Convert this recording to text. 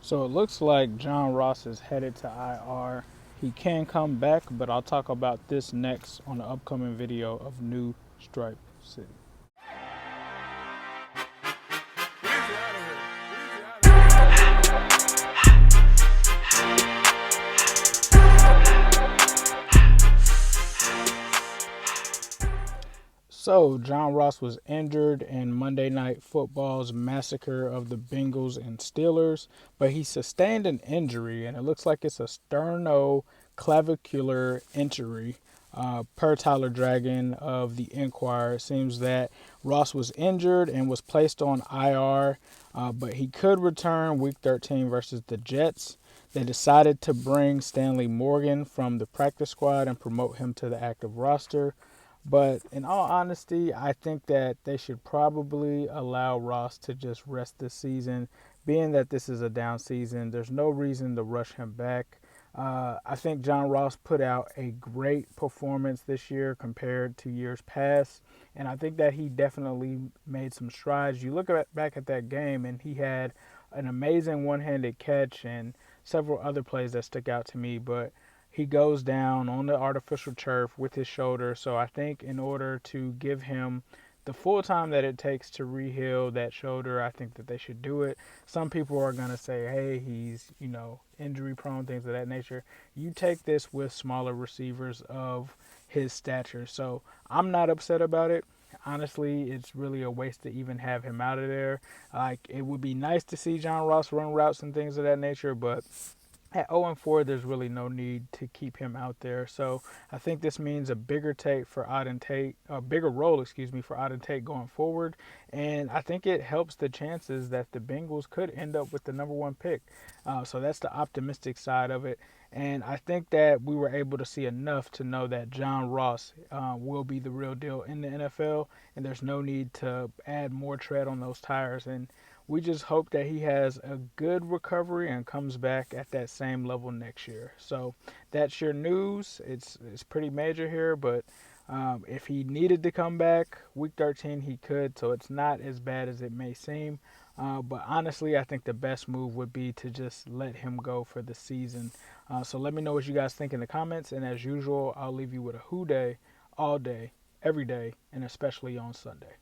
So it looks like John Ross is headed to IR. He can come back, but I'll talk about this next on the upcoming video of New Stripe City. So, John Ross was injured in Monday Night Football's massacre of the Bengals and Steelers, but he sustained an injury, and it looks like it's a sternoclavicular injury. Per Tyler Dragon of the Enquirer, it seems that Ross was injured and was placed on IR, but he could return Week 13 versus the Jets. They decided to bring Stanley Morgan from the practice squad and promote him to the active roster. But in all honesty, I think that they should probably allow Ross to just rest this season. Being that this is a down season, there's no reason to rush him back. I think John Ross put out a great performance this year compared to years past, and I think that he definitely made some strides. You look back at that game, and he had an amazing one-handed catch and several other plays that stick out to me, but he goes down on the artificial turf with his shoulder. So I think in order to give him the full time that it takes to reheal that shoulder, I think that they should do it. Some people are going to say, hey, he's, injury prone, things of that nature. You take this with smaller receivers of his stature. So I'm not upset about it. Honestly, it's really a waste to even have him out of there. Like, it would be nice to see John Ross run routes and things of that nature, but at 0-4, there's really no need to keep him out there. So I think this means a bigger take for Auden Tate, a bigger role, for Auden Tate going forward. And I think it helps the chances that the Bengals could end up with the number one pick. So that's the optimistic side of it. And I think that we were able to see enough to know that John Ross will be the real deal in the NFL, and there's no need to add more tread on those tires. And we just hope that he has a good recovery and comes back at that same level next year. So that's your news. It's pretty major here, but if he needed to come back week 13, he could. So it's not as bad as it may seem. But honestly, I think the best move would be to just let him go for the season. So let me know what you guys think in the comments. And as usual, I'll leave you with a who day all day, every day, and especially on Sunday.